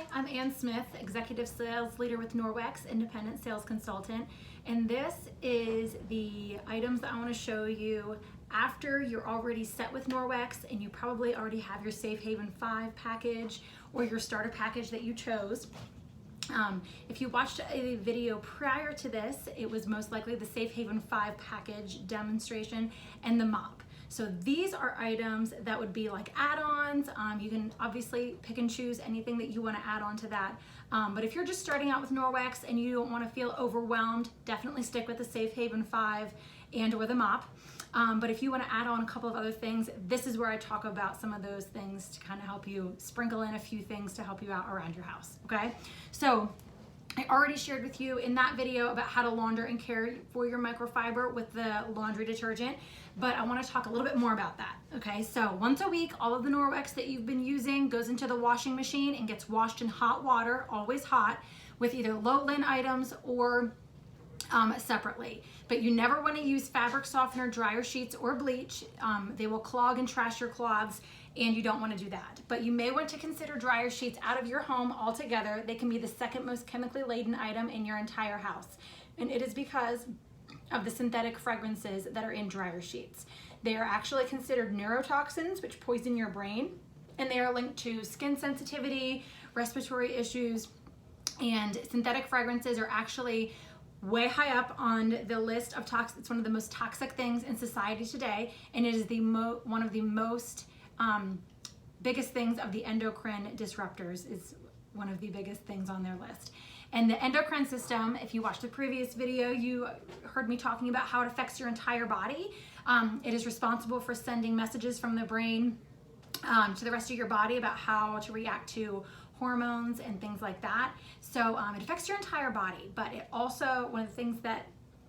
Hi, I'm Ann Smith, Executive Sales Leader with Norwex, Independent Sales Consultant, and this is the items that I want to show you after you're already set with Norwex and you probably already have your Safe Haven 5 package or your starter package that you chose. If you watched a video prior to this, it was most likely the Safe Haven 5 package demonstration and the mop. So these are items that would be like add-ons. You can obviously pick and choose anything that you want to add on to that. But if you're just starting out with Norwex and you don't want to feel overwhelmed, definitely stick with the Safe Haven 5 and or the mop. But if you want to add on a couple of other things, this is where I talk about some of those things to kind of help you sprinkle in a few things to help you out around your house, okay? So I already shared with you in that video about how to launder and care for your microfiber with the laundry detergent, but I want to talk a little bit more about that, okay? So once a week, all of the Norwex that you've been using goes into the washing machine and gets washed in hot water, always hot, with either low-lin items or separately. But you never want to use fabric softener, dryer sheets, or bleach. They will clog and trash your cloths, and you don't want to do that. But you may want to consider dryer sheets out of your home altogether. They can be the second most chemically laden item in your entire house. And it is because of the synthetic fragrances that are in dryer sheets. They are actually considered neurotoxins, which poison your brain, and they are linked to skin sensitivity, respiratory issues, and synthetic fragrances are actually way high up on the list of toxic. It's one of the most toxic things in society today, and it is the one of the most biggest things of the endocrine disruptors is one of the biggest things on their list. And the endocrine system, if you watched the previous video, you heard me talking about how it affects your entire body. It is responsible for sending messages from the brain to the rest of your body about how to react to hormones and things like that. So it affects your entire body, but it also, one of the things that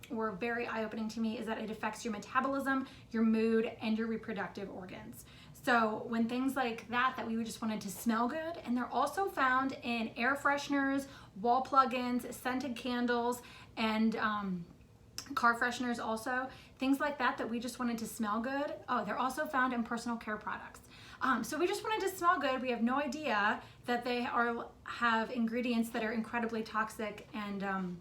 were very eye-opening to me is that it affects your metabolism, your mood, and your reproductive organs. So when things like that we just wanted to smell good, and they're also found in air fresheners, wall plug-ins, scented candles, and car fresheners also, things like that we just wanted to smell good. Oh, they're also found in personal care products. So we just wanted to smell good. We have no idea that they have ingredients that are incredibly toxic and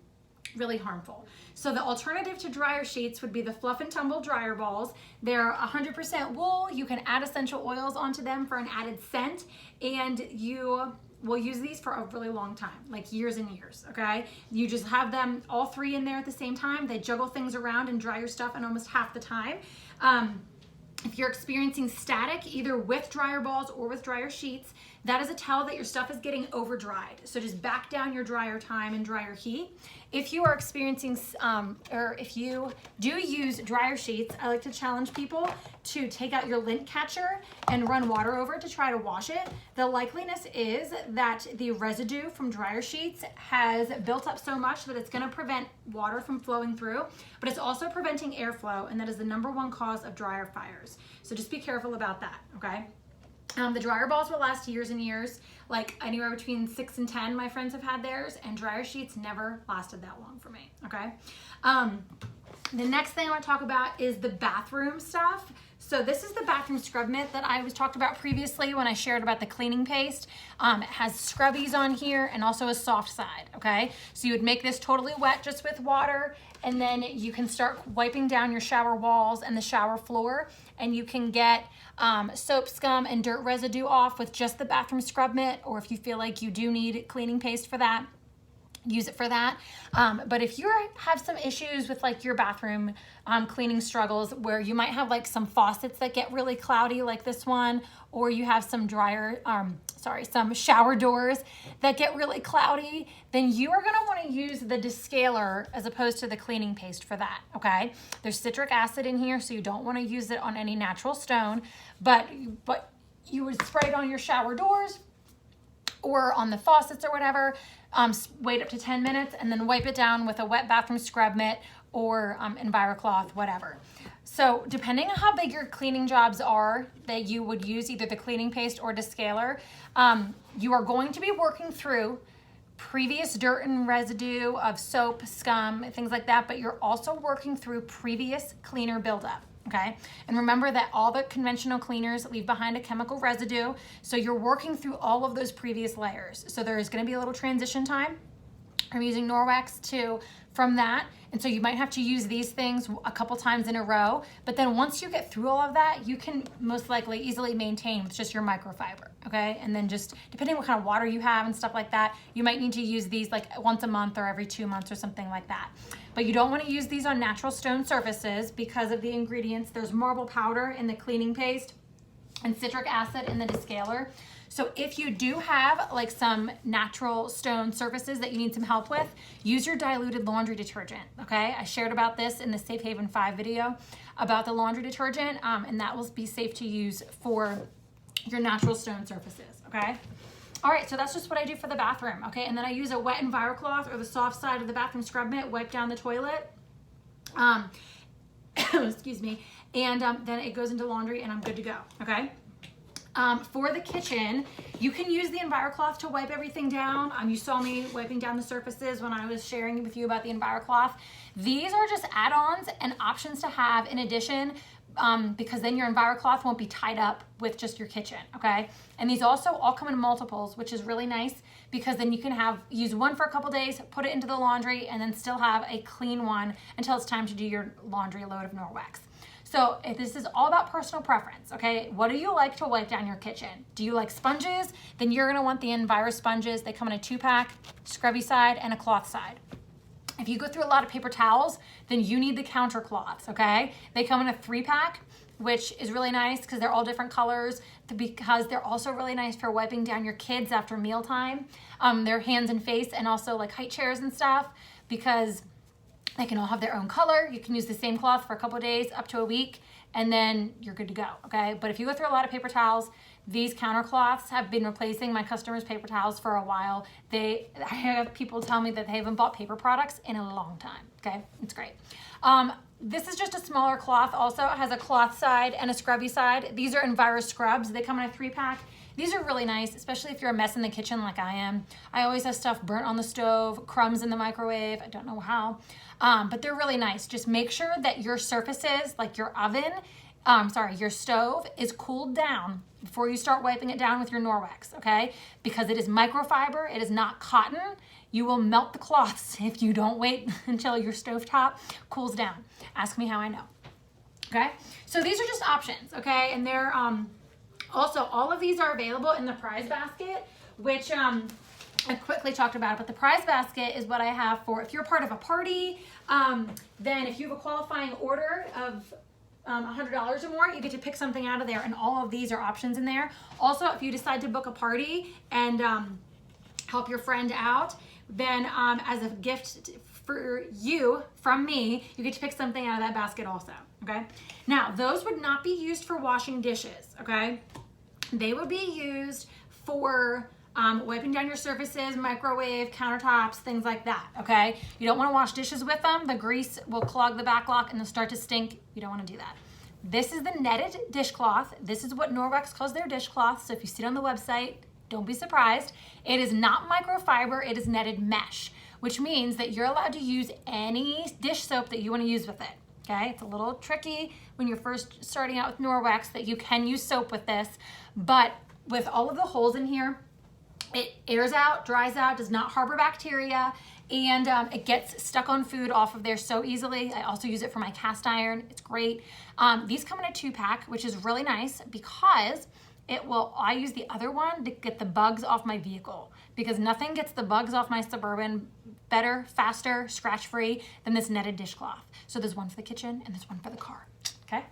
really harmful. So the alternative to dryer sheets would be the Fluff and Tumble dryer balls. They're 100% wool. You can add essential oils onto them for an added scent, and you will use these for a really long time, like years and years, okay? You just have them all three in there at the same time. They juggle things around and dry your stuff in almost half the time. If you're experiencing static, either with dryer balls or with dryer sheets, that is a tell that your stuff is getting over dried. So just back down your dryer time and dryer heat. If you are experiencing, or if you do use dryer sheets, I like to challenge people to take out your lint catcher and run water over it to try to wash it. The likeliness is that the residue from dryer sheets has built up so much that it's gonna prevent water from flowing through, but it's also preventing airflow, and that is the #1 cause of dryer fires. So just be careful about that, okay? The dryer balls will last years and years, like anywhere between 6 and 10 my friends have had theirs, and dryer sheets never lasted that long for me, okay? The next thing I want to talk about is the bathroom stuff. So this is the bathroom scrub mitt that I was talked about previously when I shared about the cleaning paste. It has scrubbies on here and also a soft side, okay? So you would make this totally wet just with water, and then you can start wiping down your shower walls and the shower floor, and you can get soap scum and dirt residue off with just the bathroom scrub mitt, or if you feel like you do need cleaning paste for that, use it for that. But if you have some issues with like your bathroom cleaning struggles, where you might have like some faucets that get really cloudy like this one, or you have some some shower doors that get really cloudy, then you are gonna wanna use the descaler as opposed to the cleaning paste for that, okay? There's citric acid in here, so you don't wanna use it on any natural stone, but you would spray it on your shower doors or on the faucets or whatever, wait up to 10 minutes and then wipe it down with a wet bathroom scrub mitt or EnviroCloth, whatever. So depending on how big your cleaning jobs are that you would use either the cleaning paste or descaler, you are going to be working through previous dirt and residue of soap, scum, things like that, but you're also working through previous cleaner buildup, okay? And remember that all the conventional cleaners leave behind a chemical residue, so you're working through all of those previous layers. So there is gonna be a little transition time. I'm using Norwex from that. And so you might have to use these things a couple times in a row, but then once you get through all of that, you can most likely easily maintain with just your microfiber, okay? And then just depending what kind of water you have and stuff like that, you might need to use these like once a month or every 2 months or something like that. But you don't want to use these on natural stone surfaces because of the ingredients. There's marble powder in the cleaning paste and citric acid in the descaler. So if you do have like some natural stone surfaces that you need some help with, use your diluted laundry detergent, okay? I shared about this in the Safe Haven 5 video about the laundry detergent, and that will be safe to use for your natural stone surfaces, okay? All right, so that's just what I do for the bathroom, okay? And then I use a wet EnviroCloth or the soft side of the bathroom scrub mitt, wipe down the toilet. Excuse me. And then it goes into laundry and I'm good to go, okay? For the kitchen, you can use the EnviroCloth to wipe everything down. You saw me wiping down the surfaces when I was sharing with you about the EnviroCloth. These are just add-ons and options to have in addition, because then your EnviroCloth won't be tied up with just your kitchen, okay? And these also all come in multiples, which is really nice because then you can use one for a couple days, put it into the laundry, and then still have a clean one until it's time to do your laundry load of Norwex. So if this is all about personal preference, okay? What do you like to wipe down your kitchen? Do you like sponges? Then you're gonna want the Enviro sponges. They come in a 2-pack, scrubby side and a cloth side. If you go through a lot of paper towels, then you need the counter cloths, okay? They come in a 3-pack, which is really nice because they're all different colors, because they're also really nice for wiping down your kids after mealtime, their hands and face, and also like height chairs and stuff, because they can all have their own color. You can use the same cloth for a couple of days, up to a week, and then you're good to go, okay? But if you go through a lot of paper towels, these counter cloths have been replacing my customers' paper towels for a while. I have people tell me that they haven't bought paper products in a long time, okay? It's great. This is just a smaller cloth also. It has a cloth side and a scrubby side. These are Enviro scrubs. They come in a 3-pack. These are really nice, especially if you're a mess in the kitchen like I am. I always have stuff burnt on the stove, crumbs in the microwave. I don't know how, but they're really nice. Just make sure that your surfaces, like your oven, your stove is cooled down before you start wiping it down with your Norwex, okay? Because it is microfiber, it is not cotton. You will melt the cloths if you don't wait until your stovetop cools down. Ask me how I know, okay? So these are just options, okay? And they're, also, all of these are available in the prize basket, which I quickly talked about, but the prize basket is what I have for if you're part of a party, then if you have a qualifying order of $100 or more, you get to pick something out of there, and all of these are options in there. Also, if you decide to book a party and help your friend out, then as a gift for you from me, you get to pick something out of that basket also, okay? Now, those would not be used for washing dishes, okay? They would be used for wiping down your surfaces, microwave, countertops, things like that, okay? You don't wanna wash dishes with them. The grease will clog the backlock and they'll start to stink. You don't wanna do that. This is the netted dishcloth. This is what Norwex calls their dishcloth, so if you see it on the website, don't be surprised. It is not microfiber, it is netted mesh, which means that you're allowed to use any dish soap that you wanna use with it. Okay, it's a little tricky when you're first starting out with Norwex that you can use soap with this, but with all of the holes in here, it airs out, dries out, does not harbor bacteria, and it gets stuck on food off of there so easily. I also use it for my cast iron. It's great. These come in a 2-pack, which is really nice because I use the other one to get the bugs off my vehicle, because nothing gets the bugs off my Suburban better, faster, scratch-free than this netted dishcloth. So there's one for the kitchen and there's one for the car, okay?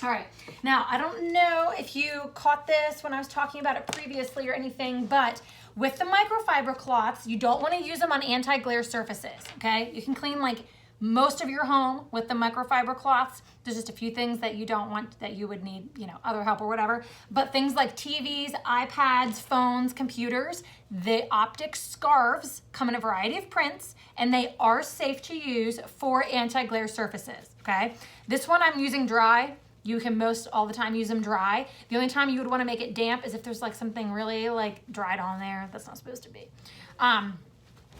All right, now I don't know if you caught this when I was talking about it previously or anything, but with the microfiber cloths, you don't wanna use them on anti-glare surfaces, okay? You can clean like most of your home with the microfiber cloths. There's just a few things that you don't want, that you would need, other help or whatever. But things like TVs, iPads, phones, computers, the optic scarves come in a variety of prints, and they are safe to use for anti-glare surfaces, okay? This one I'm using dry. You can most all the time use them dry. The only time you would want to make it damp is if there's like something really like dried on there that's not supposed to be.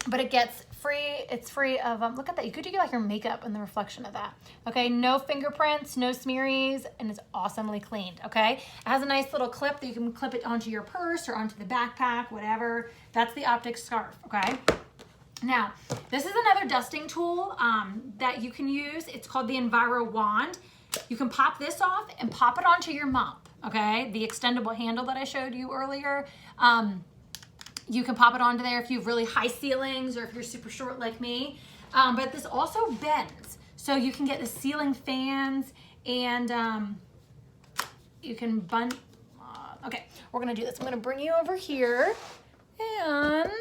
but it gets free. It's free of, look at that. You could do like your makeup and the reflection of that. Okay, no fingerprints, no smearies, and it's awesomely cleaned, okay? It has a nice little clip that you can clip it onto your purse or onto the backpack, whatever. That's the Optic Scarf, okay? Now, this is another dusting tool that you can use. It's called the Enviro Wand. You can pop this off and pop it onto your mop, okay? The extendable handle that I showed you earlier. You can pop it onto there if you have really high ceilings or if you're super short like me. But this also bends. So you can get the ceiling fans and you can bend. Okay, we're gonna do this. I'm gonna bring you over here and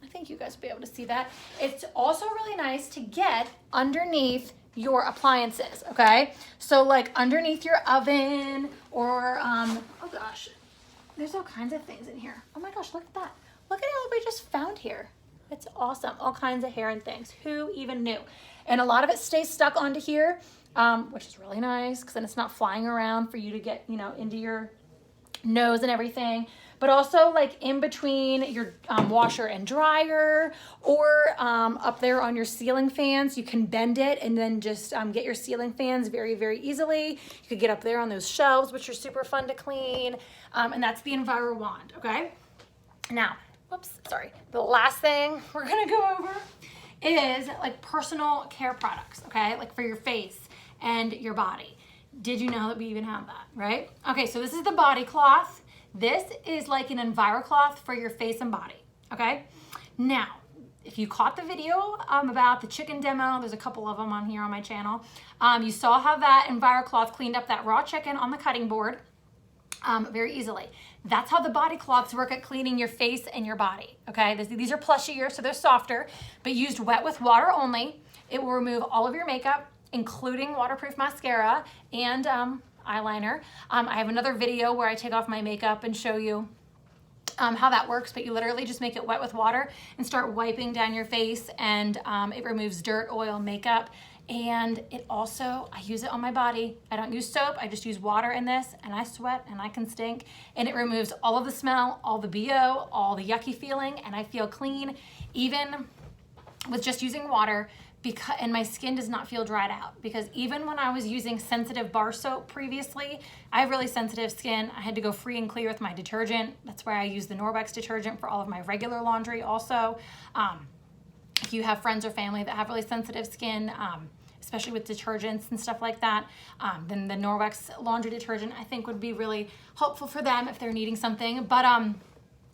I think you guys will be able to see that. It's also really nice to get underneath your appliances, okay? So like underneath your oven or, oh gosh, there's all kinds of things in here. Oh my gosh, look at that. Look at all we just found here. It's awesome. All kinds of hair and things. Who even knew? And a lot of it stays stuck onto here, which is really nice because then it's not flying around for you to get, you know, into your nose and everything. But also like in between your washer and dryer or up there on your ceiling fans, you can bend it and then just get your ceiling fans very, very easily. You could get up there on those shelves, which are super fun to clean. And that's the Enviro Wand, okay? Now, whoops, sorry. The last thing we're gonna go over is like personal care products, okay? Like for your face and your body. Did you know that we even have that, right? Okay, so this is the body cloth. This is like an EnviroCloth for your face and body, okay? Now, if you caught the video about the chicken demo, there's a couple of them on here on my channel. You saw how that EnviroCloth cleaned up that raw chicken on the cutting board very easily. That's how the body cloths work at cleaning your face and your body, okay? These are plushier, so they're softer, but used wet with water only. It will remove all of your makeup, including waterproof mascara and eyeliner. I have another video where I take off my makeup and show you how that works, but you literally just make it wet with water and start wiping down your face, and it removes dirt, oil, makeup. And it also, I use it on my body. I don't use soap, I just use water in this, and I sweat and I can stink. And it removes all of the smell, all the BO, all the yucky feeling, and I feel clean, even with just using water, and my skin does not feel dried out. Because even when I was using sensitive bar soap previously, I have really sensitive skin. I had to go free and clear with my detergent. That's why I use the Norwex detergent for all of my regular laundry also. If you have friends or family that have really sensitive skin, especially with detergents and stuff like that, then the Norwex laundry detergent I think would be really helpful for them if they're needing something. But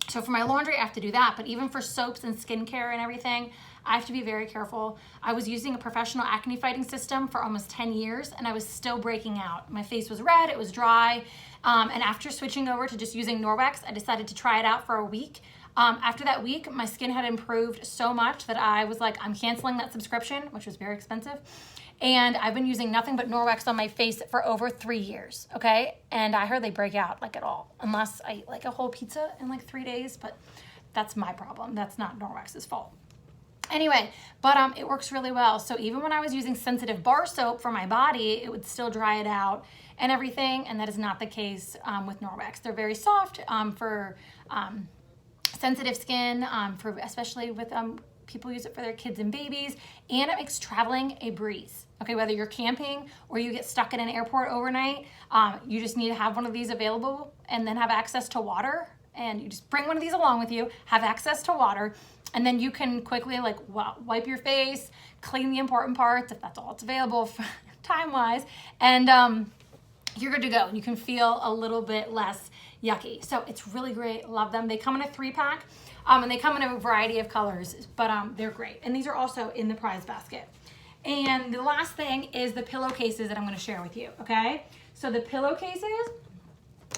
so for my laundry, I have to do that. But even for soaps and skincare and everything, I have to be very careful. I was using a professional acne fighting system for almost 10 years and I was still breaking out. My face was red, it was dry. And after switching over to just using Norwex, I decided to try it out for a week. After that week, my skin had improved so much that I was like, I'm canceling that subscription, which was very expensive. And I've been using nothing but Norwex on my face for over 3 years, okay? And I hardly break out like at all, unless I eat like a whole pizza in like 3 days, but that's my problem. That's not Norwex's fault. Anyway, but it works really well. So even when I was using sensitive bar soap for my body, it would still dry it out and everything, and that is not the case with Norwex. They're very soft for sensitive skin, especially with people use it for their kids and babies, and it makes traveling a breeze. Okay, whether you're camping or you get stuck in an airport overnight, you just need to have one of these available and then have access to water. And you just bring one of these along with you, have access to water, and then you can quickly like wipe your face, clean the important parts if that's all it's available time-wise, and you're good to go. You can feel a little bit less yucky. So it's really great. Love them. They come in a 3-pack, and they come in a variety of colors, but they're great. And these are also in the prize basket. And the last thing is the pillowcases that I'm going to share with you, okay? So the pillowcases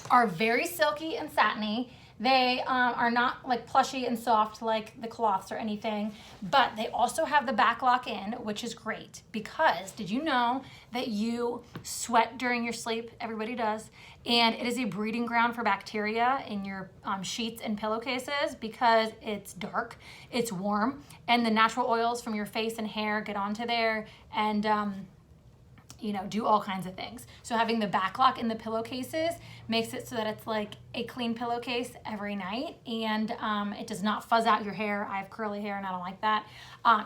are very silky and satiny. They are not like plushy and soft like the cloths or anything, but they also have the back lock in, which is great because did you know that you sweat during your sleep? Everybody does. And it is a breeding ground for bacteria in your sheets and pillowcases because it's dark, it's warm, and the natural oils from your face and hair get onto there, and you know, do all kinds of things. So having the back lock in the pillowcases makes it so that it's like a clean pillowcase every night, and it does not fuzz out your hair. I have curly hair and I don't like that.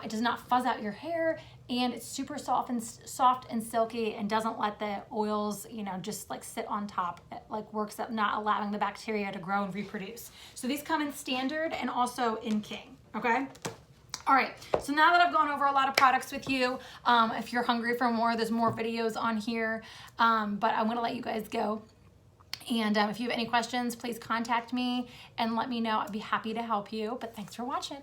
It does not fuzz out your hair, and it's super soft and silky, and doesn't let the oils, you know, just like sit on top. It like works at not allowing the bacteria to grow and reproduce. So these come in standard and also in king, okay? All right, so now that I've gone over a lot of products with you, if you're hungry for more, there's more videos on here, but I'm gonna let you guys go. And if you have any questions, please contact me and let me know. I'd be happy to help you, but thanks for watching.